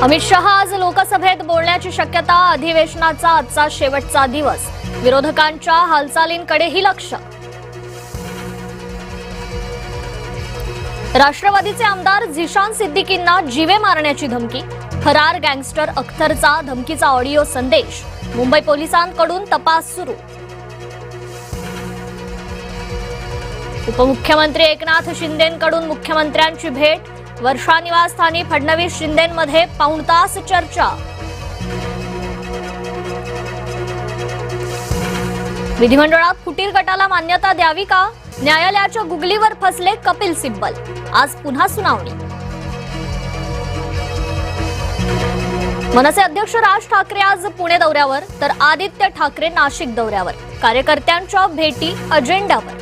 अमित शहा आज लोकसभेत बोलण्याची शक्यता। अधिवेशनाचा आजचा शेवटचा दिवस, विरोधकांच्या हालचालींकडेही लक्ष। राष्ट्रवादीचे आमदार झिशान सिद्दीकींना जीवे मारण्याची धमकी। फरार गँगस्टर अख्तरचा धमकीचा ऑडिओ संदेश। मुंबई पोलिसांकडून तपास सुरू। उपमुख्यमंत्री एकनाथ शिंदेंकडून मुख्यमंत्र्यांची भेट। वर्षा निवासस्थानी फडणवीस शिंदेंमध्ये पाऊण तास चर्चा। विधिमंडळात फुटीर गटाला मान्यता द्यावी का? न्यायालयाच्या गुगलीवर फसले कपिल सिब्बल। आज पुन्हा सुनावणी। मनसे अध्यक्ष राज ठाकरे आज पुणे दौऱ्यावर, तर आदित्य ठाकरे नाशिक दौऱ्यावर। कार्यकर्त्यांच्या भेटी अजेंड्यावर।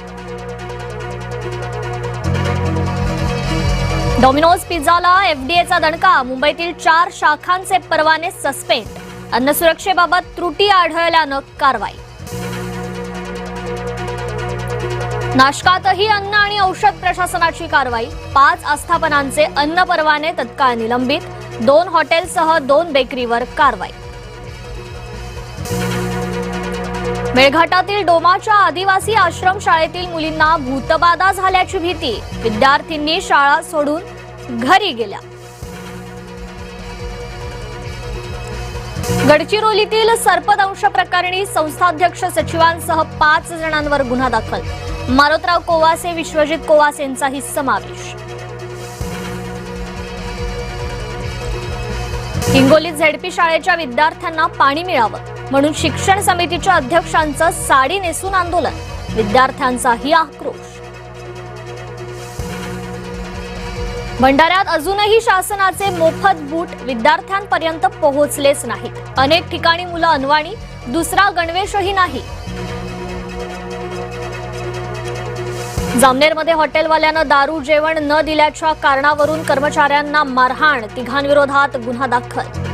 डॉमिनोज पिझ्झाला एफडीएचा दणका। मुंबईतील 4 शाखांचे परवाने सस्पेंड। अन्न सुरक्षेबाबत त्रुटी आढळल्यानं कारवाई। नाशकातही अन्न आणि औषध प्रशासनाची कारवाई। 5 आस्थापनांचे अन्न परवाने तत्काळ निलंबित। 2 हॉटेलसह 2 बेकरीवर कारवाई। मेळघाटातील डोमाच्या आदिवासी आश्रम शाळेतील मुलींना भूतबाधा झाल्याची भीती। विद्यार्थ्यांनी शाळा सोडून घरी गेल्या। गडचिरोलीतील सर्पदंश प्रकरणी संस्थाध्यक्ष सचिवांसह 5 जणांवर गुन्हा दाखल। मारोतराव कोवासे, विश्वजित कोवासेंचाही समावेश। हिंगोलीत झेडपी शाळेच्या विद्यार्थ्यांना पाणी मिळावं म्हणून शिक्षण समितीच्या अध्यक्षांचं साडी नेसून आंदोलन। विद्यार्थ्यांचाही आक्रोश। भंडाऱ्यात अजूनही शासनाचे मोफत बूट विद्यार्थ्यांपर्यंत पोहोचलेच नाहीत। अनेक ठिकाणी मुलं अनवाणी, दुसरा गणवेशही नाही। जामनेरमध्ये हॉटेलवाल्यानं दारू जेवण न दिल्याच्या कारणावरून कर्मचाऱ्यांना मारहाण। 3 विरोधात गुन्हा दाखल।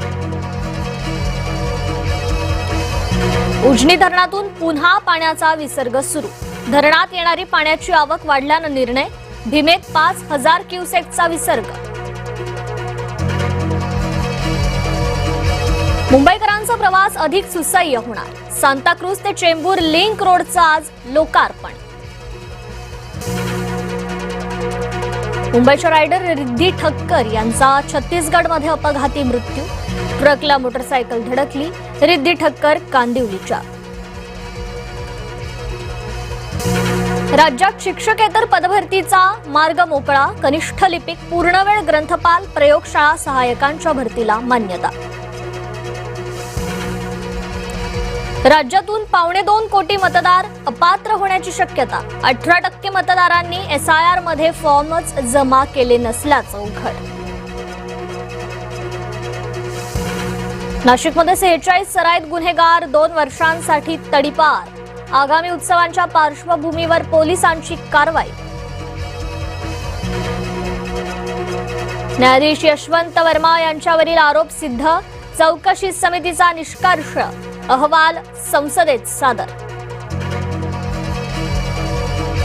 उजनी धरणातून पुन्हा पाण्याचा विसर्ग सुरू। धरणात येणारी पाण्याची आवक वाढल्यानं निर्णय। भीमेत 5000 क्युसेकचा विसर्ग। मुंबईकरांचा प्रवास अधिक सुसह्य होणार। सांताक्रूज ते चेंबूर लिंक रोडचं आज लोकार्पण। मुंबईच्या रायडर रिद्धी ठक्कर यांचा छत्तीसगडमध्ये अपघाती मृत्यू। ट्रकला मोटरसायकल धडकली। रिद्धी ठक्कर कांदिवलीच्या। राज्यात शिक्षकेतर पदभरतीचा मार्ग मोकळा। कनिष्ठ लिपिक, पूर्णवेळ ग्रंथपाल, प्रयोगशाळा सहाय्यकांच्या भरतीला मान्यता। राज्यातून 2.25 कोटी मतदार अपात्र होण्याची शक्यता। 18% मतदारांनी एसआयआर मध्ये फॉर्मच जमा केले नसल्याचं उघड। नाशिकमध्ये 46 सराईत गुन्हेगार 2 वर्षांसाठी तडीपार। आगामी उत्सवांच्या पार्श्वभूमीवर पोलिसांची कारवाई। न्यायाधीश यशवंत वर्मा यांच्यावरील आरोप सिद्ध। चौकशी समितीचा निष्कर्ष अहवाल संसदेत सादर।